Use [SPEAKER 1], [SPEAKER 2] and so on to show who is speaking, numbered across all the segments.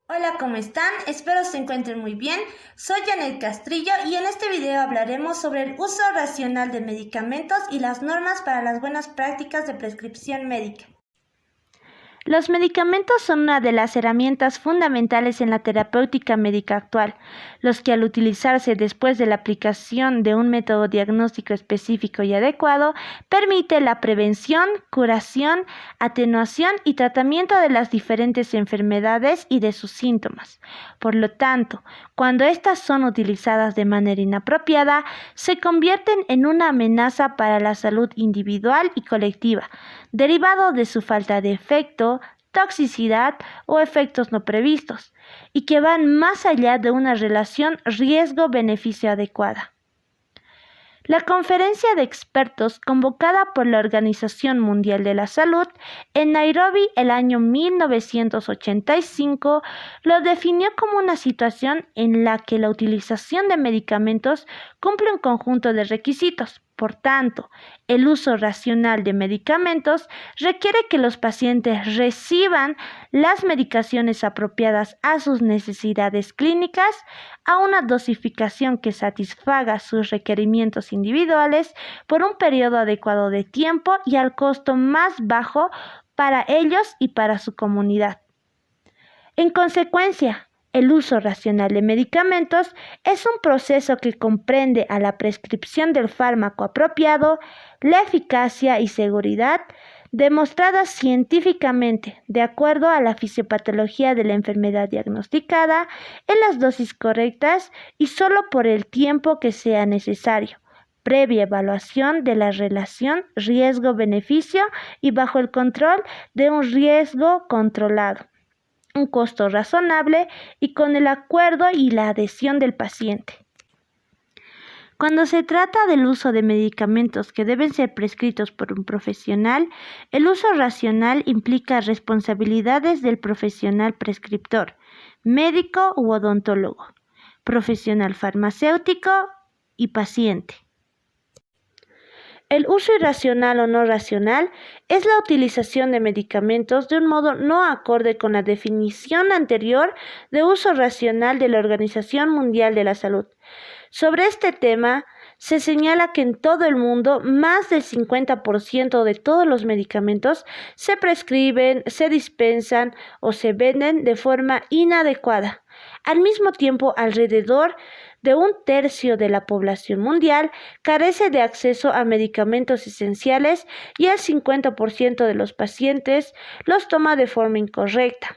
[SPEAKER 1] Hola, ¿cómo están? Espero se encuentren muy bien. Soy Janet Castrillo y en este video hablaremos sobre el uso racional de medicamentos y las normas para las buenas prácticas de prescripción médica. Los medicamentos son una de las herramientas fundamentales en la terapéutica médica actual, los que al utilizarse después de la aplicación de un método diagnóstico específico y adecuado, permite la prevención, curación, atenuación y tratamiento de las diferentes enfermedades y de sus síntomas. Por lo tanto, cuando estas son utilizadas de manera inapropiada, se convierten en una amenaza para la salud individual y colectiva, derivado de su falta de efecto, toxicidad o efectos no previstos, y que van más allá de una relación riesgo-beneficio adecuada. La conferencia de expertos convocada por la Organización Mundial de la Salud en Nairobi el año 1985 lo definió como una situación en la que la utilización de medicamentos cumple un conjunto de requisitos. Por tanto, el uso racional de medicamentos requiere que los pacientes reciban las medicaciones apropiadas a sus necesidades clínicas, a una dosificación que satisfaga sus requerimientos individuales por un periodo adecuado de tiempo y al costo más bajo para ellos y para su comunidad. En consecuencia, el uso racional de medicamentos es un proceso que comprende a la prescripción del fármaco apropiado, la eficacia y seguridad demostradas científicamente de acuerdo a la fisiopatología de la enfermedad diagnosticada, en las dosis correctas y solo por el tiempo que sea necesario, previa evaluación de la relación riesgo-beneficio y bajo el control de un riesgo controlado, un costo razonable y con el acuerdo y la adhesión del paciente. Cuando se trata del uso de medicamentos que deben ser prescritos por un profesional, el uso racional implica responsabilidades del profesional prescriptor, médico u odontólogo, profesional farmacéutico y paciente. El uso irracional o no racional es la utilización de medicamentos de un modo no acorde con la definición anterior de uso racional de la Organización Mundial de la Salud. Sobre este tema, se señala que en todo el mundo más del 50% de todos los medicamentos se prescriben, se dispensan o se venden de forma inadecuada. Al mismo tiempo, alrededor de un tercio de la población mundial carece de acceso a medicamentos esenciales y el 50% de los pacientes los toma de forma incorrecta.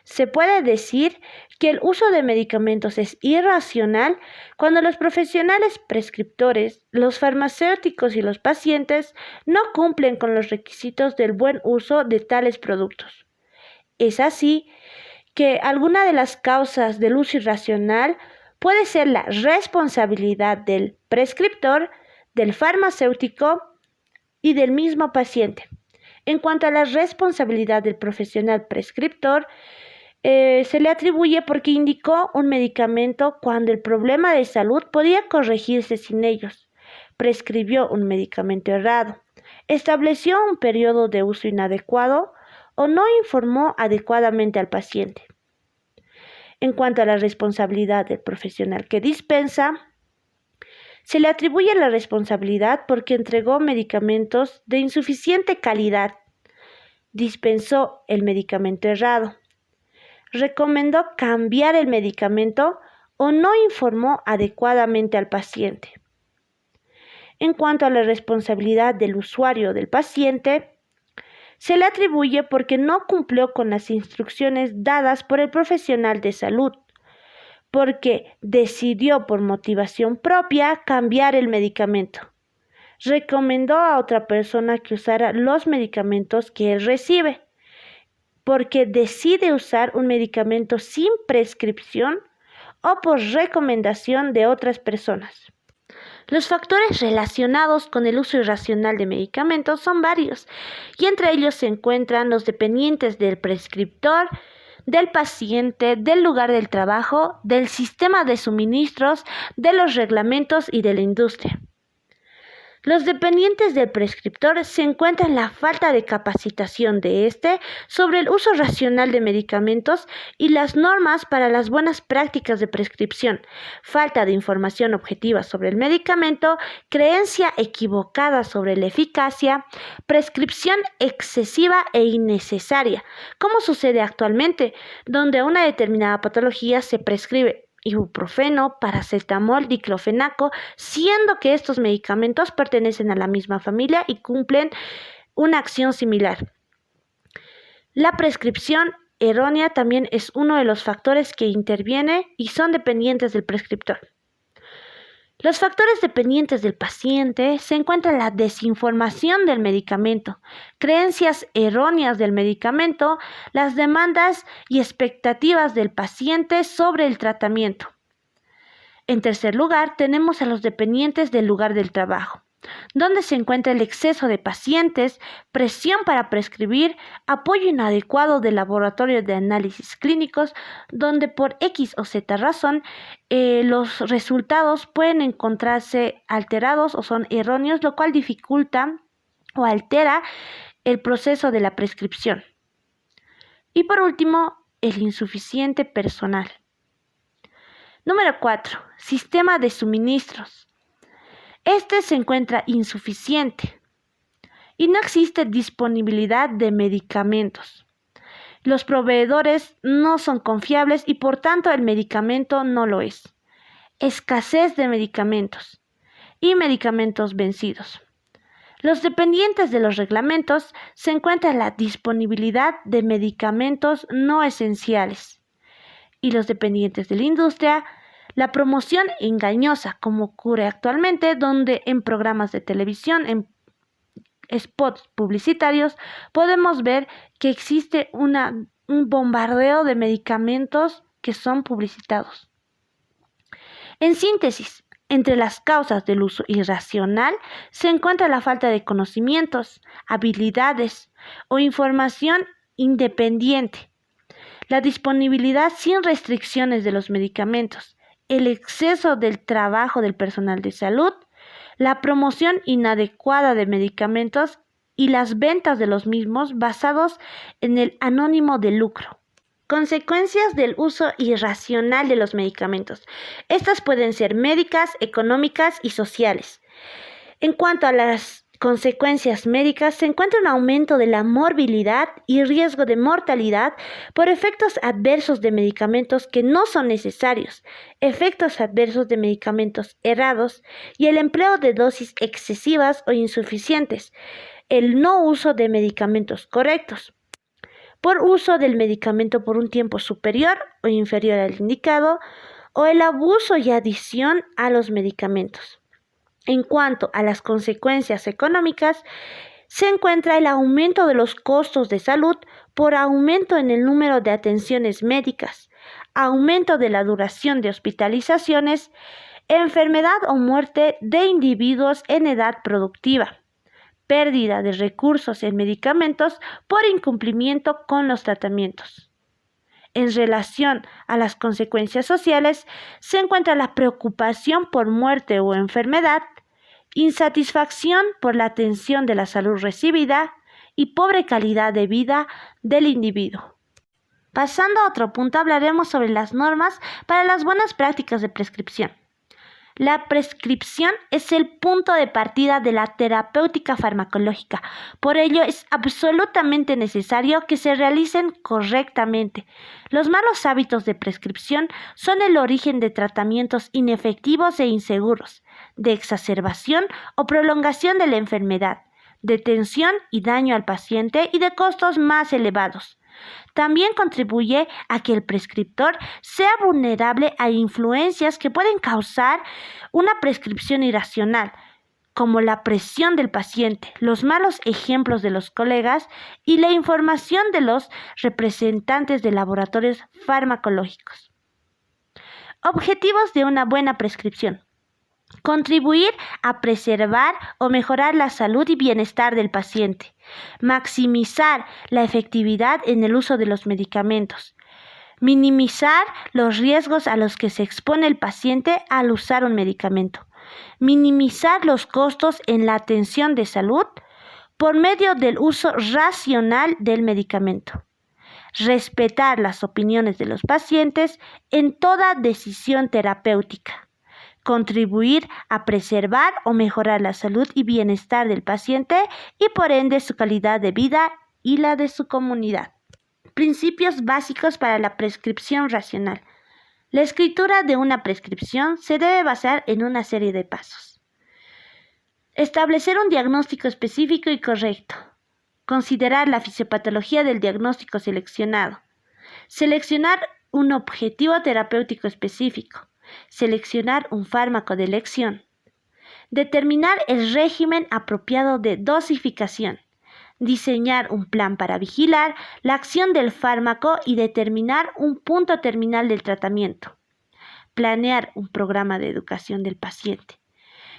[SPEAKER 1] Se puede decir que el uso de medicamentos es irracional cuando los profesionales prescriptores, los farmacéuticos y los pacientes no cumplen con los requisitos del buen uso de tales productos. Es así que alguna de las causas del uso irracional puede ser la responsabilidad del prescriptor, del farmacéutico y del mismo paciente. En cuanto a la responsabilidad del profesional prescriptor, se le atribuye porque indicó un medicamento cuando el problema de salud podía corregirse sin ellos. Prescribió un medicamento errado, estableció un periodo de uso inadecuado o no informó adecuadamente al paciente. En cuanto a la responsabilidad del profesional que dispensa, se le atribuye la responsabilidad porque entregó medicamentos de insuficiente calidad, dispensó el medicamento errado, recomendó cambiar el medicamento o no informó adecuadamente al paciente. En cuanto a la responsabilidad del usuario o del paciente, se le atribuye porque no cumplió con las instrucciones dadas por el profesional de salud, porque decidió por motivación propia cambiar el medicamento, recomendó a otra persona que usara los medicamentos que él recibe, porque decide usar un medicamento sin prescripción o por recomendación de otras personas. Los factores relacionados con el uso irracional de medicamentos son varios, y entre ellos se encuentran los dependientes del prescriptor, del paciente, del lugar del trabajo, del sistema de suministros, de los reglamentos y de la industria. Los dependientes del prescriptor se encuentran la falta de capacitación de éste sobre el uso racional de medicamentos y las normas para las buenas prácticas de prescripción, falta de información objetiva sobre el medicamento, creencia equivocada sobre la eficacia, prescripción excesiva e innecesaria, como sucede actualmente, donde una determinada patología se prescribe ibuprofeno, paracetamol, diclofenaco, siendo que estos medicamentos pertenecen a la misma familia y cumplen una acción similar. La prescripción errónea también es uno de los factores que interviene y son dependientes del prescriptor. Los factores dependientes del paciente se encuentran la desinformación del medicamento, creencias erróneas del medicamento, las demandas y expectativas del paciente sobre el tratamiento. En tercer lugar, tenemos a los dependientes del lugar del trabajo, donde se encuentra el exceso de pacientes, presión para prescribir, apoyo inadecuado del laboratorio de análisis clínicos, donde por X o Z razón los resultados pueden encontrarse alterados o son erróneos, lo cual dificulta o altera el proceso de la prescripción. Y por último, el insuficiente personal. Número 4. Sistema de suministros. Este se encuentra insuficiente y no existe disponibilidad de medicamentos. Los proveedores no son confiables y por tanto el medicamento no lo es. Escasez de medicamentos y medicamentos vencidos. Los dependientes de los reglamentos se encuentra la disponibilidad de medicamentos no esenciales. Y los dependientes de la industria, la promoción engañosa, como ocurre actualmente, donde en programas de televisión, en spots publicitarios, podemos ver que existe un bombardeo de medicamentos que son publicitados. En síntesis, entre las causas del uso irracional se encuentra la falta de conocimientos, habilidades o información independiente, la disponibilidad sin restricciones de los medicamentos, el exceso del trabajo del personal de salud, la promoción inadecuada de medicamentos y las ventas de los mismos basados en el anónimo de lucro. Consecuencias del uso irracional de los medicamentos. Estas pueden ser médicas, económicas y sociales. En cuanto a las consecuencias médicas, se encuentra un aumento de la morbilidad y riesgo de mortalidad por efectos adversos de medicamentos que no son necesarios, efectos adversos de medicamentos errados y el empleo de dosis excesivas o insuficientes, el no uso de medicamentos correctos, por uso del medicamento por un tiempo superior o inferior al indicado, o el abuso y adición a los medicamentos. En cuanto a las consecuencias económicas, se encuentra el aumento de los costos de salud por aumento en el número de atenciones médicas, aumento de la duración de hospitalizaciones, enfermedad o muerte de individuos en edad productiva, pérdida de recursos en medicamentos por incumplimiento con los tratamientos. En relación a las consecuencias sociales, se encuentra la preocupación por muerte o enfermedad, insatisfacción por la atención de la salud recibida y pobre calidad de vida del individuo. Pasando a otro punto, hablaremos sobre las normas para las buenas prácticas de prescripción. La prescripción es el punto de partida de la terapéutica farmacológica. Por ello, es absolutamente necesario que se realicen correctamente. Los malos hábitos de prescripción son el origen de tratamientos inefectivos e inseguros, de exacerbación o prolongación de la enfermedad, de tensión y daño al paciente y de costos más elevados. También contribuye a que el prescriptor sea vulnerable a influencias que pueden causar una prescripción irracional, como la presión del paciente, los malos ejemplos de los colegas y la información de los representantes de laboratorios farmacológicos. Objetivos de una buena prescripción. Contribuir a preservar o mejorar la salud y bienestar del paciente. Maximizar la efectividad en el uso de los medicamentos. Minimizar los riesgos a los que se expone el paciente al usar un medicamento. minimizar los costos en la atención de salud por medio del uso racional del medicamento. Respetar las opiniones de los pacientes en toda decisión terapéutica. Contribuir a preservar o mejorar la salud y bienestar del paciente y por ende su calidad de vida y la de su comunidad. Principios básicos para la prescripción racional. La escritura de una prescripción se debe basar en una serie de pasos. Establecer un diagnóstico específico y correcto. Considerar la fisiopatología del diagnóstico seleccionado. Seleccionar un objetivo terapéutico específico. Seleccionar un fármaco de elección. Determinar el régimen apropiado de dosificación. Diseñar un plan para vigilar la acción del fármaco y determinar un punto terminal del tratamiento. Planear un programa de educación del paciente.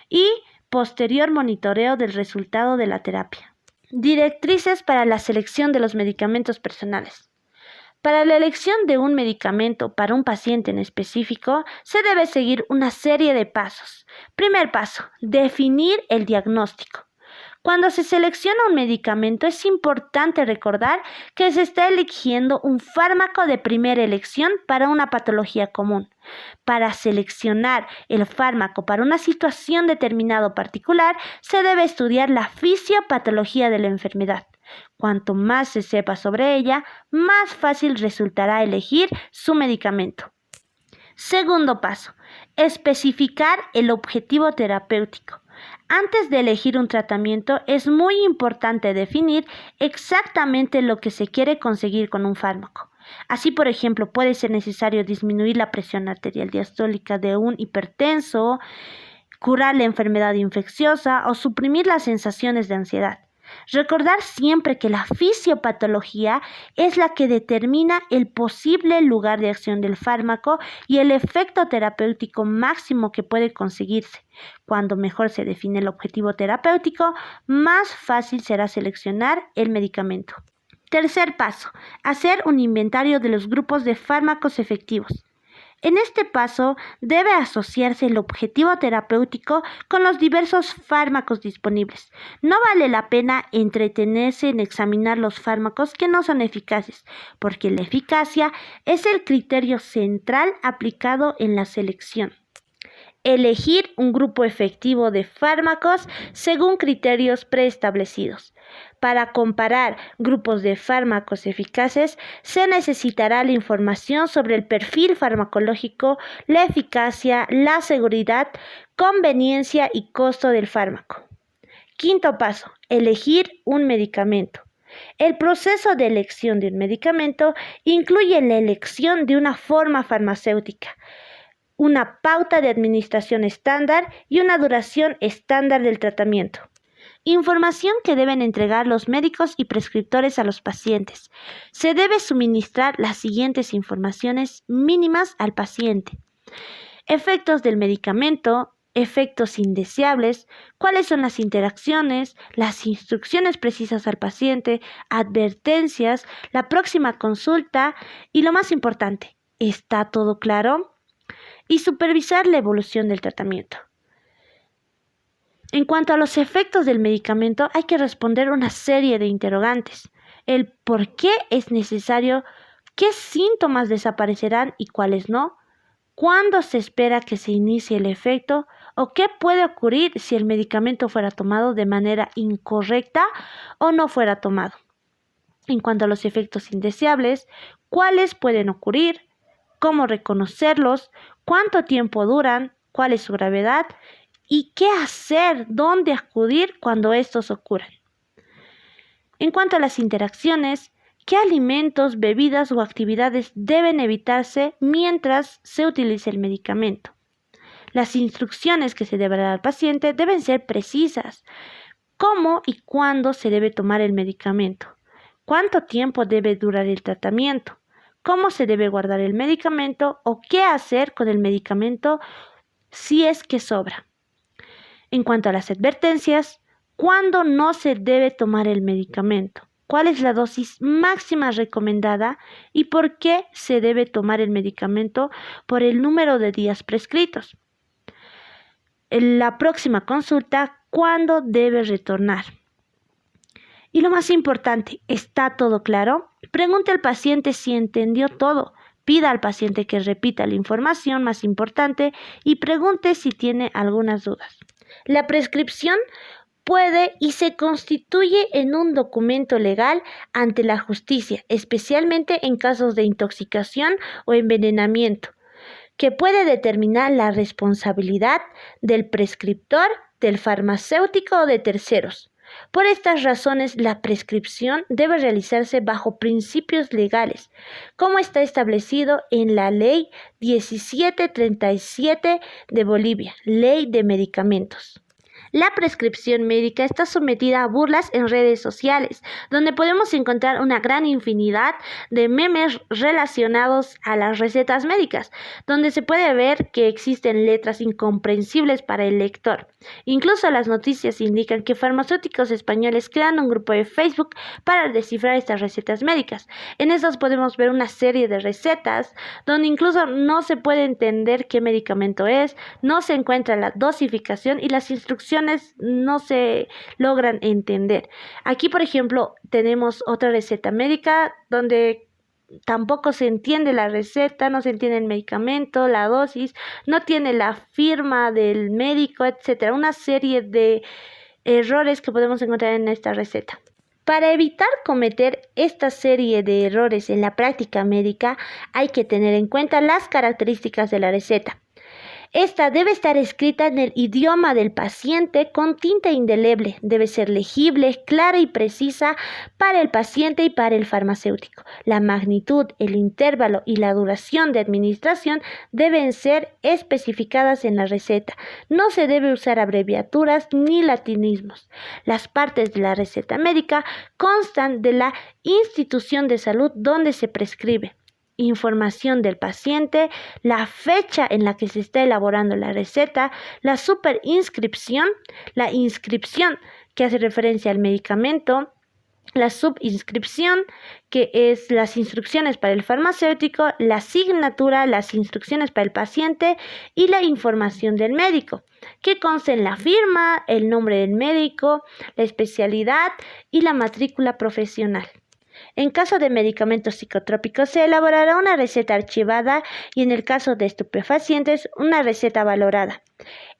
[SPEAKER 1] Y posterior monitoreo del resultado de la terapia. Directrices para la selección de los medicamentos personales. Para la elección de un medicamento para un paciente en específico, se debe seguir una serie de pasos. Primer paso, definir el diagnóstico. Cuando se selecciona un medicamento, es importante recordar que se está eligiendo un fármaco de primera elección para una patología común. Para seleccionar el fármaco para una situación determinada o particular, se debe estudiar la fisiopatología de la enfermedad. Cuanto más se sepa sobre ella, más fácil resultará elegir su medicamento. Segundo paso, especificar el objetivo terapéutico. Antes de elegir un tratamiento, es muy importante definir exactamente lo que se quiere conseguir con un fármaco. Así, por ejemplo, puede ser necesario disminuir la presión arterial diastólica de un hipertenso, curar la enfermedad infecciosa o suprimir las sensaciones de ansiedad. Recordar siempre que la fisiopatología es la que determina el posible lugar de acción del fármaco y el efecto terapéutico máximo que puede conseguirse. Cuando mejor se define el objetivo terapéutico, más fácil será seleccionar el medicamento. Tercer paso, hacer un inventario de los grupos de fármacos efectivos. En este paso debe asociarse el objetivo terapéutico con los diversos fármacos disponibles. No vale la pena entretenerse en examinar los fármacos que no son eficaces, porque la eficacia es el criterio central aplicado en la selección. Elegir un grupo efectivo de fármacos según criterios preestablecidos. Para comparar grupos de fármacos eficaces, se necesitará la información sobre el perfil farmacológico, la eficacia, la seguridad, conveniencia y costo del fármaco. Quinto paso, elegir un medicamento. El proceso de elección de un medicamento incluye la elección de una forma farmacéutica, una pauta de administración estándar y una duración estándar del tratamiento. Información que deben entregar los médicos y prescriptores a los pacientes. Se debe suministrar las siguientes informaciones mínimas al paciente. Efectos del medicamento, efectos indeseables, cuáles son las interacciones, las instrucciones precisas al paciente, advertencias, la próxima consulta y lo más importante, ¿está todo claro? Y supervisar la evolución del tratamiento. En cuanto a los efectos del medicamento, hay que responder una serie de interrogantes. El por qué es necesario, qué síntomas desaparecerán y cuáles no, cuándo se espera que se inicie el efecto o qué puede ocurrir si el medicamento fuera tomado de manera incorrecta o no fuera tomado. En cuanto a los efectos indeseables, cuáles pueden ocurrir, cómo reconocerlos, cuánto tiempo duran, cuál es su gravedad y qué hacer, dónde acudir cuando estos ocurran. En cuanto a las interacciones, qué alimentos, bebidas o actividades deben evitarse mientras se utilice el medicamento. Las instrucciones que se debe dar al paciente deben ser precisas. ¿Cómo y cuándo se debe tomar el medicamento? ¿Cuánto tiempo debe durar el tratamiento? ¿Cómo se debe guardar el medicamento o qué hacer con el medicamento si es que sobra? En cuanto a las advertencias, ¿cuándo no se debe tomar el medicamento? ¿Cuál es la dosis máxima recomendada y por qué se debe tomar el medicamento por el número de días prescritos? en la próxima consulta, cuándo debe retornar. Y lo más importante, ¿está todo claro? Pregunte al paciente si entendió todo. Pida al paciente que repita la información más importante y pregunte si tiene algunas dudas. La prescripción puede y se constituye en un documento legal ante la justicia, especialmente en casos de intoxicación o envenenamiento, que puede determinar la responsabilidad del prescriptor, del farmacéutico o de terceros. Por estas razones, la prescripción debe realizarse bajo principios legales, como está establecido en la Ley 1737 de Bolivia, Ley de Medicamentos. La prescripción médica está sometida a burlas en redes sociales, donde podemos encontrar una gran infinidad de memes relacionados a las recetas médicas, donde se puede ver que existen letras incomprensibles para el lector. Incluso las noticias indican que farmacéuticos españoles crean un grupo de Facebook para descifrar estas recetas médicas. En estos podemos ver una serie de recetas donde incluso no se puede entender qué medicamento es, no se encuentra la dosificación y las instrucciones no se logran entender. Aquí, por ejemplo, tenemos otra receta médica donde tampoco se entiende la receta, no se entiende el medicamento, la dosis, no tiene la firma del médico, etcétera. Una serie de errores que podemos encontrar en esta receta. Para evitar cometer esta serie de errores en la práctica médica, hay que tener en cuenta las características de la receta. Esta debe estar escrita en el idioma del paciente con tinta indeleble. Debe ser legible, clara y precisa para el paciente y para el farmacéutico. La magnitud, el intervalo y la duración de administración deben ser especificadas en la receta. No se debe usar abreviaturas ni latinismos. Las partes de la receta médica constan de la institución de salud donde se prescribe, información del paciente, la fecha en la que se está elaborando la receta, la superinscripción, la inscripción que hace referencia al medicamento, la subinscripción, que es las instrucciones para el farmacéutico, la asignatura, las instrucciones para el paciente y la información del médico, que consta en la firma, el nombre del médico, la especialidad y la matrícula profesional. En caso de medicamentos psicotrópicos se elaborará una receta archivada y en el caso de estupefacientes una receta valorada.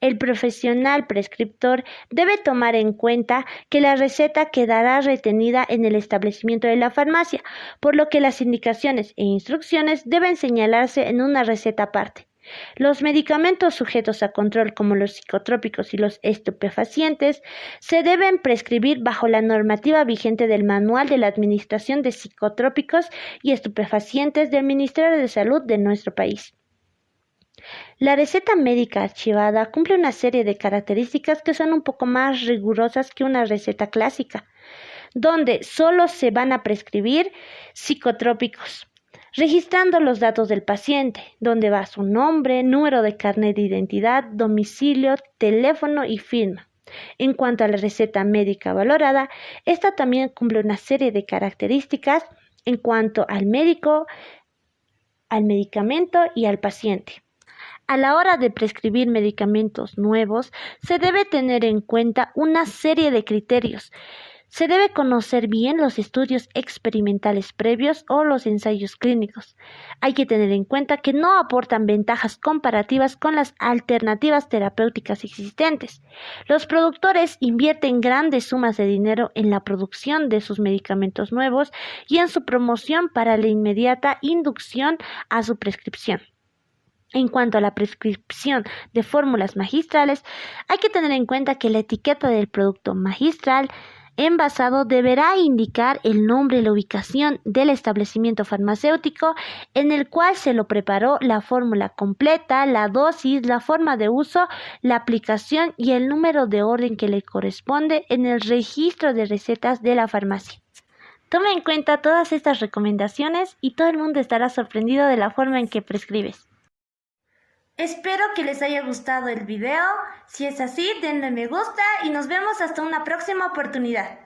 [SPEAKER 1] El profesional prescriptor debe tomar en cuenta que la receta quedará retenida en el establecimiento de la farmacia, por lo que las indicaciones e instrucciones deben señalarse en una receta aparte. Los medicamentos sujetos a control, como los psicotrópicos y los estupefacientes, se deben prescribir bajo la normativa vigente del Manual de la Administración de Psicotrópicos y Estupefacientes del Ministerio de Salud de nuestro país. La receta médica archivada cumple una serie de características que son un poco más rigurosas que una receta clásica, donde solo se van a prescribir psicotrópicos, registrando los datos del paciente, donde va su nombre, número de carnet de identidad, domicilio, teléfono y firma. En cuanto a la receta médica valorada, esta también cumple una serie de características en cuanto al médico, al medicamento y al paciente. A la hora de prescribir medicamentos nuevos, se debe tener en cuenta una serie de criterios. Se debe conocer bien los estudios experimentales previos o los ensayos clínicos. Hay que tener en cuenta que no aportan ventajas comparativas con las alternativas terapéuticas existentes. Los productores invierten grandes sumas de dinero en la producción de sus medicamentos nuevos y en su promoción para la inmediata inducción a su prescripción. En cuanto a la prescripción de fórmulas magistrales, hay que tener en cuenta que la etiqueta del producto magistral envasado deberá indicar el nombre y la ubicación del establecimiento farmacéutico en el cual se lo preparó, la fórmula completa, la dosis, la forma de uso, la aplicación y el número de orden que le corresponde en el registro de recetas de la farmacia. Toma en cuenta todas estas recomendaciones y todo el mundo estará sorprendido de la forma en que prescribes. Espero que les haya gustado el video. Si es así, denle me gusta y nos vemos hasta una próxima oportunidad.